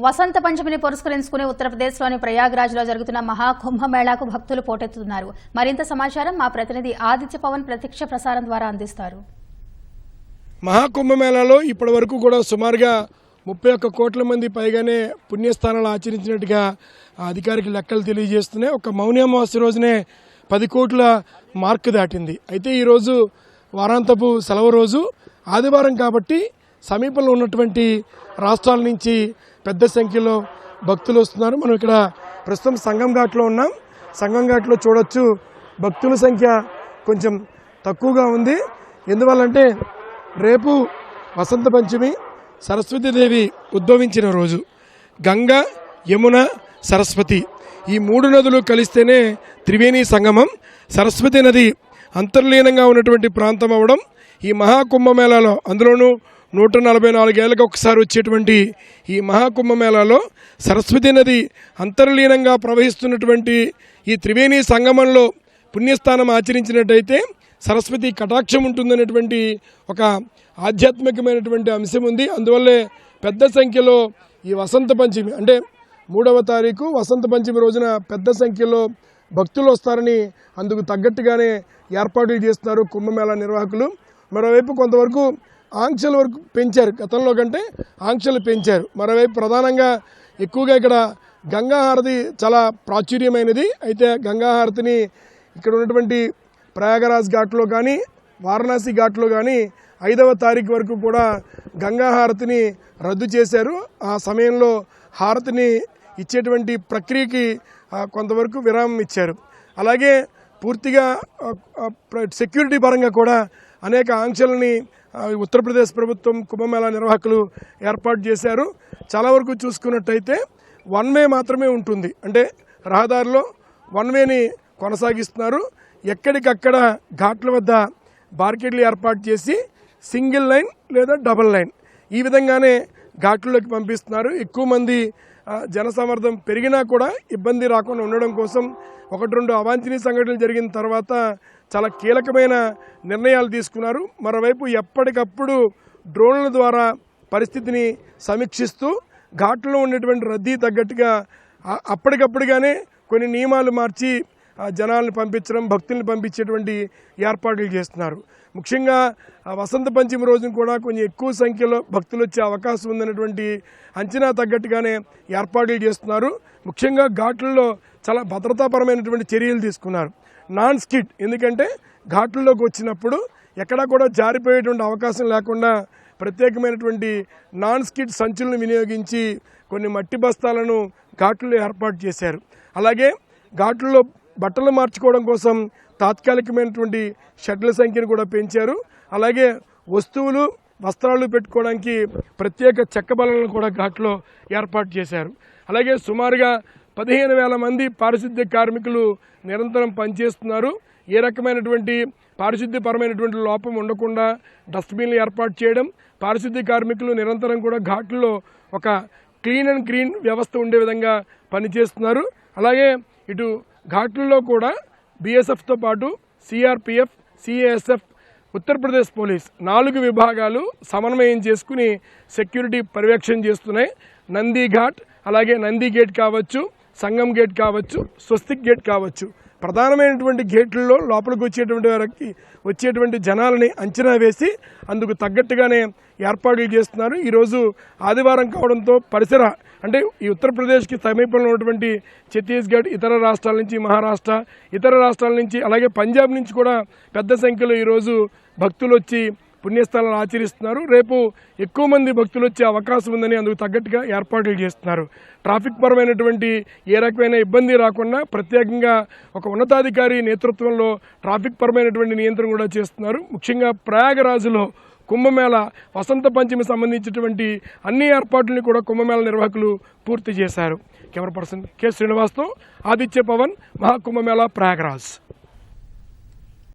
వసంత పంచమిని పురస్కరించుకుని ఉత్తరప్రదేశ్లోని ప్రయాగ్రాజ్లో జరుగుతున్న మహాకుంభమేళాకు భక్తులు పోటెత్తుతున్నారు. మరింత సమాచారం మా ప్రతినిధి ఆదిత్య పవన్ ప్రత్యక్ష ప్రసారం ద్వారా అందిస్తారు. మహాకుంభమేళాలో ఇప్పటి వరకు కూడా సుమారుగా 31 కోట్ల మంది పైగానే పుణ్యస్థానాలు ఆచరించినట్టుగా అధికారిక లెక్కలు తెలియజేస్తున్నాయి. ఒక మౌని అమావాస్య రోజునే 10 కోట్ల మార్కు దాటింది. అయితే ఈరోజు వారాంతపు సెలవు రోజు, ఆదివారం కాబట్టి సమీపంలో ఉన్నటువంటి రాష్ట్రాల నుంచి పెద్ద సంఖ్యలో భక్తులు వస్తున్నారు. మనం ఇక్కడ ప్రస్తుతం సంగం ఘాట్లో ఉన్నాం. సంగం ఘాట్లో చూడొచ్చు, భక్తుల సంఖ్య కొంచెం తక్కువగా ఉంది. ఎందువల్లంటే రేపు వసంత పంచమి, సరస్వతీదేవి ఉద్భవించిన రోజు. గంగా, యమున, సరస్వతి ఈ 3 నదులు కలిస్తేనే త్రివేణి సంగమం. సరస్వతి నది అంతర్లీనంగా ఉన్నటువంటి ప్రాంతం అవడం ఈ మహాకుంభమేళాలో, అందులోనూ 144 ఏళ్ళకి ఒకసారి వచ్చేటువంటి ఈ మహాకుంభమేళాలో సరస్వతి నది అంతర్లీనంగా ప్రవహిస్తున్నటువంటి ఈ త్రివేణి సంగమంలో పుణ్యస్థానం ఆచరించినట్టయితే సరస్వతి కటాక్షం ఉంటుందనేటువంటి ఒక ఆధ్యాత్మికమైనటువంటి అంశం ఉంది. అందువల్లే పెద్ద సంఖ్యలో ఈ వసంత పంచమి అంటే 3వ తారీఖు వసంత పంచమి రోజున పెద్ద సంఖ్యలో భక్తులు వస్తారని అందుకు తగ్గట్టుగానే ఏర్పాట్లు చేస్తున్నారు కుంభమేళా నిర్వాహకులు. మరోవైపు కొంతవరకు ఆంక్షల వరకు పెంచారు, గతంలో కంటే ఆంక్షలు పెంచారు. మరోవైపు ప్రధానంగా ఎక్కువగా ఇక్కడ గంగాహారతి చాలా ప్రాచుర్యమైనది. అయితే గంగాహారతిని ఇక్కడ ఉన్నటువంటి ప్రయాగరాజ్ ఘాట్లో కానీ వారణాసి ఘాట్లో కానీ 5వ తారీఖు వరకు కూడా గంగాహారతిని రద్దు చేశారు. ఆ సమయంలో హారతిని ఇచ్చేటువంటి ప్రక్రియకి కొంతవరకు విరామం ఇచ్చారు. అలాగే పూర్తిగా సెక్యూరిటీ పరంగా కూడా అనేక ఆంక్షలని ఉత్తరప్రదేశ్ ప్రభుత్వం కుంభమేళా నిర్వాహకులు ఏర్పాటు చేశారు. చాలా వరకు చూసుకున్నట్టయితే 1 వే మాత్రమే ఉంటుంది. అంటే రహదారిలో 1 వేని కొనసాగిస్తున్నారు. ఎక్కడికక్కడ ఘాట్ల వద్ద బార్కెట్లు ఏర్పాటు చేసి సింగిల్ లైన్ లేదా డబుల్ లైన్ ఈ విధంగానే ఘాట్లలోకి పంపిస్తున్నారు. ఎక్కువ మంది జనసమర్థం పెరిగినా కూడా ఇబ్బంది రాకుండా ఉండడం కోసం 1-2 అవాంఛనీయ సంఘటనలు జరిగిన తర్వాత చాలా కీలకమైన నిర్ణయాలు తీసుకున్నారు. మరోవైపు ఎప్పటికప్పుడు డ్రోన్ల ద్వారా పరిస్థితిని సమీక్షిస్తూ ఘాట్లో ఉన్నటువంటి రద్దీ తగ్గట్టుగా అప్పటికప్పుడుగానే కొన్ని నియమాలు మార్చి జనాలను పంపించడం, భక్తుల్ని పంపించేటువంటి ఏర్పాట్లు చేస్తున్నారు. ముఖ్యంగా వసంత పంచమి రోజున కూడా కొంచెం ఎక్కువ సంఖ్యలో భక్తులు వచ్చే అవకాశం ఉందన్నటువంటి అంచనా తగ్గట్టుగానే ఏర్పాట్లు చేస్తున్నారు. ముఖ్యంగా ఘాట్లలో చాలా భద్రతాపరమైనటువంటి చర్యలు తీసుకున్నారు. నాన్ స్కిడ్, ఎందుకంటే ఘాట్లలోకి వచ్చినప్పుడు ఎక్కడా కూడా జారిపోయేటువంటి అవకాశం లేకుండా ప్రత్యేకమైనటువంటి నాన్ స్కిడ్ సంచులను వినియోగించి కొన్ని మట్టి బస్తాలను ఘాట్లలో ఏర్పాటు చేశారు. అలాగే ఘాట్లలో బట్టలు మార్చుకోవడం కోసం తాత్కాలికమైనటువంటి షెడ్ల సంఖ్యను కూడా పెంచారు. అలాగే వస్తువులు, వస్త్రాలు పెట్టుకోవడానికి ప్రత్యేక చెక్క బల్లలను కూడా ఘాట్లో ఏర్పాటు చేశారు. అలాగే సుమారుగా 15,000 మంది పారిశుద్ధ్య కార్మికులు నిరంతరం పనిచేస్తున్నారు. ఏ రకమైనటువంటి పారిశుద్ధ్యపరమైనటువంటి లోపం ఉండకుండా డస్ట్బిన్లు ఏర్పాటు చేయడం, పారిశుద్ధ్య కార్మికులు నిరంతరం కూడా ఘాట్లలో ఒక క్లీన్ అండ్ గ్రీన్ వ్యవస్థ ఉండే విధంగా పనిచేస్తున్నారు. అలాగే ఇటు ఘాట్లలో కూడా BSFతో పాటు CRPF, CASF, ఉత్తరప్రదేశ్ పోలీస్ 4 విభాగాలు సమన్వయం చేసుకుని సెక్యూరిటీ పర్యవేక్షణ చేస్తున్నాయి. నంది ఘాట్, అలాగే నంది గేట్ కావచ్చు, సంగం గేట్ కావచ్చు, స్వస్తిక్ గేట్ కావచ్చు, ప్రధానమైనటువంటి గేట్లలో లోపలికి వచ్చేటువంటి జనాలని అంచనా వేసి అందుకు తగ్గట్టుగానే ఏర్పాట్లు చేస్తున్నారు. ఈరోజు ఆదివారం కావడంతో పరిసర అంటే ఈ ఉత్తరప్రదేశ్కి సమీపంలో ఉన్నటువంటి ఛత్తీస్గఢ్, ఇతర రాష్ట్రాల నుంచి మహారాష్ట్ర, ఇతర రాష్ట్రాల నుంచి అలాగే పంజాబ్ నుంచి కూడా పెద్ద సంఖ్యలో ఈరోజు భక్తులు వచ్చి పుణ్యస్థలాలు ఆచరిస్తున్నారు. రేపు ఎక్కువ మంది భక్తులు వచ్చే అవకాశం ఉందని అందుకు తగ్గట్టుగా ఏర్పాట్లు చేస్తున్నారు. ట్రాఫిక్ పరమైనటువంటి ఏ రకమైన ఇబ్బంది రాకుండా ప్రత్యేకంగా ఒక ఉన్నతాధికారి నేతృత్వంలో ట్రాఫిక్ పరమైనటువంటి నియంత్రణ కూడా చేస్తున్నారు. ముఖ్యంగా ప్రయాగరాజులో కుంభమేళా వసంత పంచమి సంబంధించినటువంటి అన్ని ఏర్పాట్లని కూడా కుంభమేళా నిర్వాహకులు పూర్తి చేశారు. కెమెరా పర్సన్ కె శ్రీనివాస్తో ఆదిత్య పవన్, మహాకుంభమేళా ప్రయాగరాజ్.